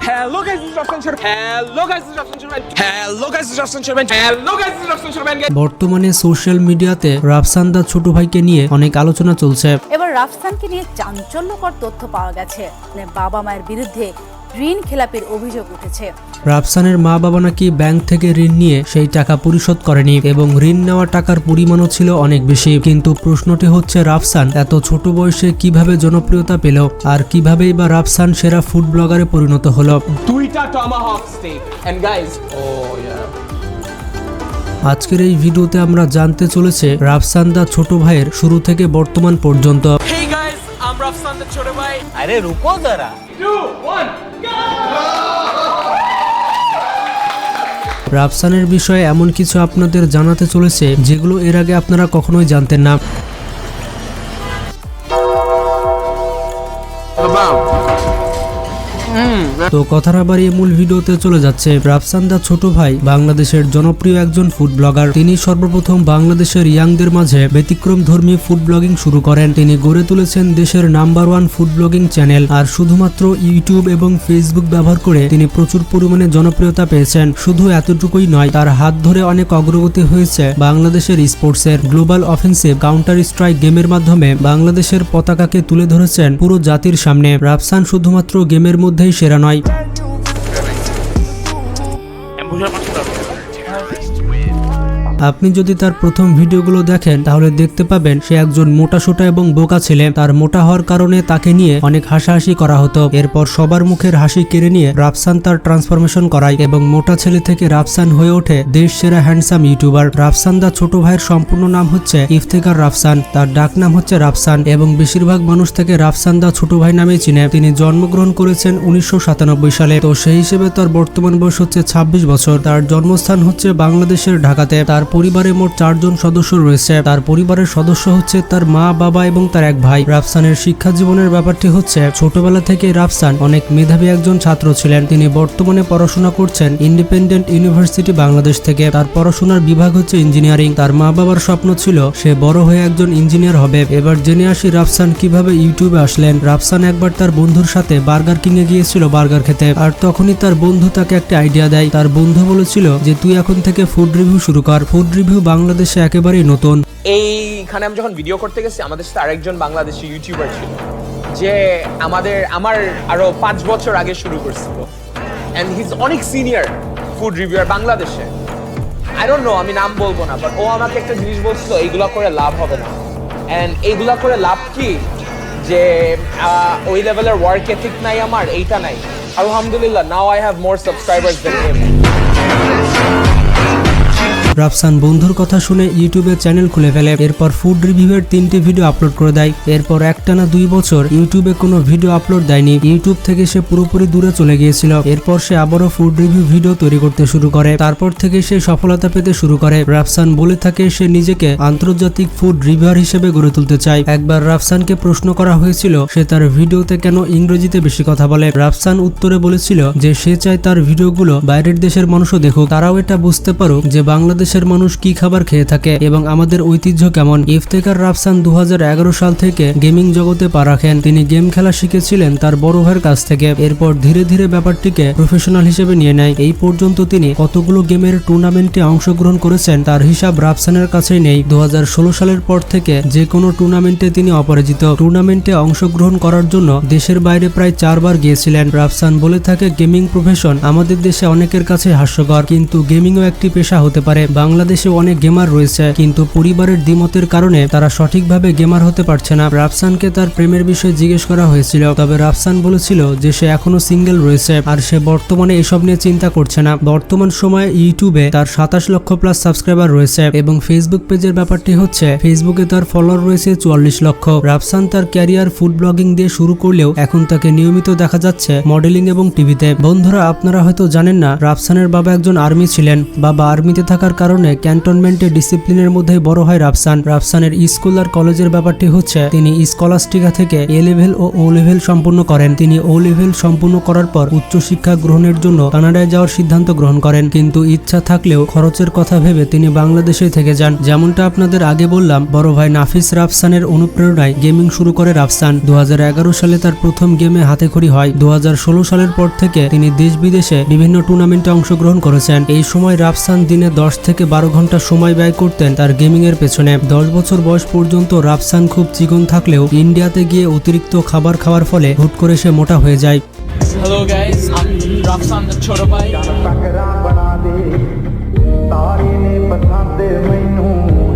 Hello guys, this is Rafsan Sharma. Hello guys, this is Rafsan Sharma. Hello guys, this is Rafsan Sharma. Hello guys, this is Rafsan Sharma. বর্তমানে social মিডিয়াতে রাফসান দা ছোট ভাইকে নিয়ে অনেক আলোচনা চলছে। এবার রাফসানকে নিয়ে চাঞ্চল্যকর তথ্য পাওয়া গেছে। বাবা মায়ের বিরুদ্ধে ঋণ খেলাপির অভিযোগ উঠেছে। রাফসানের মা বাবা নাকি ব্যাংক থেকে ঋণ নিয়ে সেই টাকা পরিশোধ করেনি এবং ঋণ নেওয়া টাকার পরিমাণও ছিল অনেক বেশি। কিন্তু প্রশ্নটি হচ্ছে রাফসান এত ছোট বয়সে কিভাবে জনপ্রিয়তা পেল আর কিভাবেই বা রাফসান সেরা ফুড ব্লগারে পরিণত হলো। দুইটা tomahawk steak and guys, oh yeah. আজকের এই ভিডিওতে আমরা জানতে চলেছে রাফসান দা ছোট ভাইয়ের শুরু থেকে বর্তমান পর্যন্ত। Hey guys, I'm Rafsan the छोटे भाई. अरे रुको जरा 2 1 go! রাফসানের বিষয়ে এমন কিছু আপনাদের জানাতে চলেছে যেগুলো এর আগে আপনারা কখনোই জানতেন না। তো কথা না বাড়িয়ে মূল ভিডিওতে চলে যাচ্ছে। রাফসান দা ছোট ভাই বাংলাদেশের জনপ্রিয় একজন ফুড ব্লগার। তিনি সর্বপ্রথম বাংলাদেশের ইয়াংদের মাঝে ব্যতিক্রম ধর্মী ফুড ব্লগিং শুরু করেন। তিনি গড়ে তুলেছেন দেশের নাম্বার 1 ফুড ব্লগিং চ্যানেল। আর শুধুমাত্র ইউটিউব এবং ফেসবুক ব্যবহার করে তিনি প্রচুর পরিমাণে জনপ্রিয়তা পেয়েছেন। শুধু এতটুকুই নয়, তার হাত ধরে অনেক অগ্রগতি হয়েছে বাংলাদেশের স্পোর্টসের। গ্লোবাল অফেন্সিভ কাউন্টার স্ট্রাইক গেমের মাধ্যমে বাংলাদেশের পতাকাকে তুলে ধরেছেন পুরো জাতির সামনে। রাফসান শুধুমাত্র গেমের মধ্যেই সেরা নয়। আপনি যদি তার প্রথম ভিডিওগুলো দেখেন তাহলে দেখতে পাবেন সে একজন মোটাসোটা এবং বোকা ছেলে। তার মোটা হওয়ার কারণে তাকে নিয়ে অনেক হাসাহাসি করা হতো। এরপর সবার মুখের হাসি কেড়ে নিয়ে রাফসান তার ট্রান্সফরমেশন করায় এবং মোটা ছেলে থেকে রাফসান হয়ে ওঠে দেশ সেরা হ্যান্ডসাম ইউটিউবার। রাফসান দা ছোট ভাইয়ের সম্পূর্ণ নাম হচ্ছে ইফতেখার রাফসান। তার ডাক নাম হচ্ছে রাফসান এবং বেশিরভাগ মানুষ থেকে রাফসান দা ছোট ভাই নামেই চিনে। তিনি জন্মগ্রহণ করেছেন 1997 সালে। তো সেই হিসেবে তার বর্তমান বয়স হচ্ছে 26 বছর। তার জন্মস্থান হচ্ছে বাংলাদেশের ঢাকাতে। তার পরিবারে মোট 4 জন সদস্য রয়েছে। তার পরিবারের সদস্য হচ্ছে তার মা, বাবা এবং তার এক ভাই। রাফসানের শিক্ষা জীবনের ব্যাপারটি হচ্ছে ছোটবেলা থেকে রাফসান অনেক মেধাবী একজন ছাত্র ছিলেন। তিনি বর্তমানে পড়াশোনা করছেন ইন্ডিপেন্ডেন্ট ইউনিভার্সিটি বাংলাদেশ থেকে। তার পড়াশোনার বিভাগ হচ্ছে ইঞ্জিনিয়ারিং। তার মা বাবার স্বপ্ন ছিল সে বড় হয়ে একজন ইঞ্জিনিয়ার হবে। এবার জেনে আসি রাফসান কিভাবে ইউটিউবে আসলেন। রাফসান একবার তার বন্ধুর সাথে বার্গার কিং এ গিয়েছিল বার্গার খেতে। আর তখনই তার বন্ধু তাকে একটা আইডিয়া দেয়। তার বন্ধু বলেছিল যে তুই এখন থেকে ফুড রিভিউ শুরু কর। ফুড রিভিউ বাংলাদেশে একেবারেই নতুন। এইখানে আমি যখন ভিডিও করতে গেছি আমাদের সাথে আরেকজন বাংলাদেশি ইউটিউবার ছিল যে আমার আরো 5 বছর আগে শুরু করছিল এন্ড হি ইজ অনেক সিনিয়র ফুড রিভিউয়ার বাংলাদেশে। আই ডোন্ট নো, আমি নাম বলবো না, বাট ও আমাকে একটা জিনিস বলছিল এইগুলা করে লাভ হবে না। এন্ড এইগুলা করে লাভ কি, যে ওই লেভেলের ওয়ার্ক এথিক নাই আমার, এইটা নাই। আলহামদুলিল্লাহ, now I have more subscribers than হিম। রাফসান বন্ধুর কথা শুনে ইউটিউবে চ্যানেল খুলে ফেলে। এরপর ফুড রিভিউয়ের 3টি ভিডিও আপলোড করে দেয়। এরপর একটানা 2 বছর ইউটিউবে কোনো ভিডিও আপলোড দেয়নি। ইউটিউব থেকে সে পুরোপুরি দূরে চলে গিয়েছিল। এরপর সে আবারও ফুড রিভিউ ভিডিও তৈরি করতে শুরু করে। তারপর থেকে সে সফলতা পেতে শুরু করে। রাফসান বলে থাকে সে নিজেকে আন্তর্জাতিক ফুড রিভিউয়ার হিসেবে গড়ে তুলতে চায়। একবার রাফসানকে প্রশ্ন করা হয়েছিল সে তার ভিডিওতে কেন ইংরেজিতে বেশি কথা বলে। রাফসান উত্তরে বলেছিল যে সে চায় তার ভিডিওগুলো বাইরের দেশের মানুষও দেখুক, তারাও এটা বুঝতে পারুক যে বাংলাদেশের মানুষ কি খাবার খেয়ে থাকে এবং আমাদের ঐতিহ্য কেমন। ইফতেখার রাফসান 2011 সাল থেকে গেমিং জগতে পা রাখেন। তিনি গেম খেলা শিখেছিলেন তার বড় ভাইয়ের কাছ থেকে। এরপর ধীরে ধীরে ব্যাপারটিকে প্রফেশনাল হিসেবে নিয়ে নেয়। এই পর্যন্ত তিনি কতগুলো গেমের টুর্নামেন্টে অংশগ্রহণ করেছেন তার হিসাব রাফসানের কাছেই নেই। 2016 সালের পর থেকে যে কোনো টুর্নামেন্টে তিনি অপরাজিত। টুর্নামেন্টে অংশগ্রহণ করার জন্য দেশের বাইরে প্রায় 4 বার গিয়েছিলেন। রাফসান বলে থাকে গেমিং প্রফেশন আমাদের দেশে অনেকের কাছে হাস্যকর, কিন্তু গেমিংও একটি পেশা হতে পারে। বাংলাদেশে অনেক গেমার রয়েছে কিন্তু পরিবারের দ্বিমতের কারণে তারা সঠিকভাবে গেমার হতে পারছে না। রাফসানকে তার প্রেমের বিষয়ে জিজ্ঞেস করা হয়েছিল, তবে রাফসান বলেছিল যে সে এখনো সিঙ্গেল রয়েছে আর সে বর্তমানে এসব নিয়ে চিন্তা করছে না। বর্তমান সময়ে ইউটিউবে তার 27 লক্ষ প্লাস সাবস্ক্রাইবার রয়েছে এবং ফেসবুক পেজের ব্যাপারটি হচ্ছে ফেসবুকে তার ফলোয়ার রয়েছে 44 লক্ষ। রাফসান তার ক্যারিয়ার ফুড ব্লগিং দিয়ে শুরু করলেও এখন তাকে নিয়মিত দেখা যাচ্ছে মডেলিং এবং টিভিতে। বন্ধুরা, আপনারা হয়তো জানেন না রাফসানের বাবা একজন আর্মি ছিলেন। বাবা আর্মিতে থাকার কারণে ক্যান্টনমেন্টে ডিসিপ্লিনের মধ্যে বড় হয় রাফসান। রাফসানের স্কুল আর কলেজের ব্যাপারটি হচ্ছে তিনি স্কলাস্টিকা থেকে এ লেভেল ও ও লেভেল সম্পূর্ণ করেন। তিনি ও লেভেল সম্পূর্ণ করার পর উচ্চশিক্ষা গ্রহণের জন্য কানাডায় যাওয়ার সিদ্ধান্ত গ্রহণ করেন, কিন্তু ইচ্ছা থাকলেও খরচের কথা ভেবে তিনি বাংলাদেশে থেকে যান। যেমনটা আপনাদের আগে বললাম, বড় ভাই নাফিস রাফসানের অনুপ্রেরণায় গেমিং শুরু করে রাফসান। 2011 সালে তার প্রথম গেমে হাতেখড়ি হয়। 2016 সালের পর থেকে তিনি দেশ বিদেশে বিভিন্ন টুর্নামেন্টে অংশগ্রহণ করেছেন। এই সময় রাফসান দিনে 10 থেকে 12 ঘন্টা সময় ব্যয় করতেন তার গেমিং এর পেছনে। 10 বছর বয়স পর্যন্ত রাফসান খুব চিকন থাকলেও ইন্ডিয়াতে গিয়ে অতিরিক্ত খাবার খাওয়ার ফলে হুট করে সে মোটা হয়ে যায়। হ্যালো গাইস, আমি রাফসান দ্য ছোট ভাই। टकरा बना दे तारे ने बसाते मैनू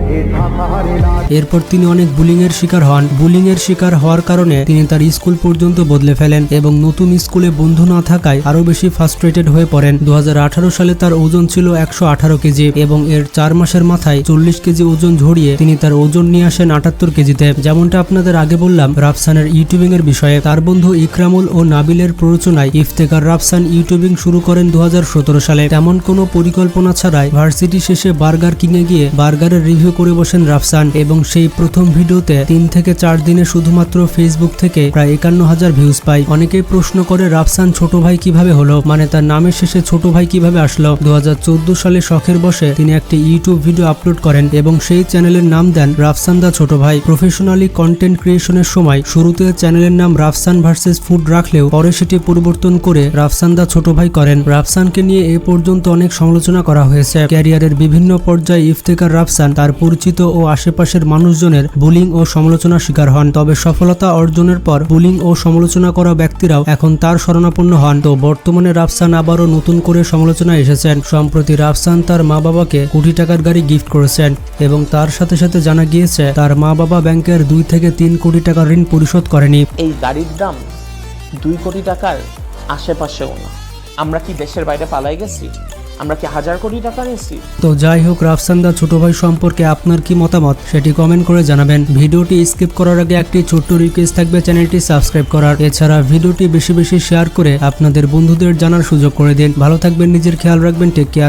हेठा सहारे ला এরপর তিনি অনেক বুলিং এর শিকার হন। বুলিং এর শিকার হওয়ার কারণে তিনি তার স্কুল পর্যন্ত বদলে ফেলেন এবং নতুন স্কুলে বন্ধু না থাকায় আরো বেশি ফ্রাস্ট্রেটেড হয়ে পড়েন। 2018 সালে তার ওজন ছিল 118 কেজি এবং এর 4 মাসের মাথায় 40 কেজি ওজন ঝরিয়ে তিনি তার ওজন নিয়ে আসেন 78 কেজিতে। যেমনটা আপনাদের আগে বললাম রাফসানের ইউটিউবিং এর বিষয়ে, তার বন্ধু ইকরামুল ও নাবিলের প্ররোচনায় ইফতেখার রাফসান ইউটিউবিং শুরু করেন 2017 সালে। তেমন কোনো পরিকল্পনা ছাড়াই ভার্সিটি শেষে বার্গার কিংয়ে গিয়ে বার্গারের রিভিউ করে বসেন রাফসান এবং সেই প্রথম ভিডিওতে 3 থেকে 4 দিনে শুধুমাত্র ফেসবুক থেকে প্রায় 51,000 ভিউজ পায়। অনেকেই প্রশ্ন করে রাফসান ছোট ভাই কিভাবে হলো, মানে তার নামের শেষে ছোট ভাই কিভাবে আসলো। 2014 সালে শখের বসে তিনি একটি ইউটিউব ভিডিও আপলোড করেন এবং সেই চ্যানেলের নাম দেন রাফসান দা ছোট ভাই। প্রফেশনালি কন্টেন্ট ক্রিয়েশনের সময় শুরুতে চ্যানেলের নাম রাফসান ভার্সেস ফুড রাখলেও পরে সেটি পরিবর্তন করে রাফসান দা ছোট ভাই করেন। রাফসানকে নিয়ে এ পর্যন্ত অনেক সমালোচনা করা হয়েছে। ক্যারিয়ারের বিভিন্ন পর্যায়ে ইফতেখার রাফসান তার পরিচিত ও আশেপাশের মানুষজনের বুলিং ও সমালোচনার শিকার হন। তবে সফলতা অর্জনের পর বুলিং ও সমালোচনা করা ব্যক্তিরাও এখন তার শরণাপন্ন হন। তো বর্তমানে রাফসান আবারও নতুন করে সমালোচনায় এসেছেন। সম্প্রতি রাফসান তার মা বাবাকে কোটি টাকার গাড়ি গিফট করেছেন এবং তার সাথে সাথে জানা গিয়েছে তার মা বাবা ব্যাংকের 2 থেকে 3 কোটি টাকার ঋণ পরিশোধ করেনি। এই গাড়ির দাম 2 কোটি টাকার আশেপাশেও না। আমরা কি দেশের বাইরে পালাই গেছি? আমরা কি 1000 কোটি টাকা নিয়েছি? তো যাই হোক, রাফসান দা ছোট ভাই সম্পর্কে আপনার কি মতামত সেটি কমেন্ট করে জানাবেন। ভিডিওটি স্কিপ করার আগে একটি ছোট্ট রিকোয়েস্ট থাকবে চ্যানেলটি সাবস্ক্রাইব করার। এছাড়া ভিডিওটি বেশি বেশি শেয়ার করে আপনাদের বন্ধুদের জানার সুযোগ করে দিন। ভালো থাকবেন, নিজের খেয়াল রাখবেন, টেক কেয়ার।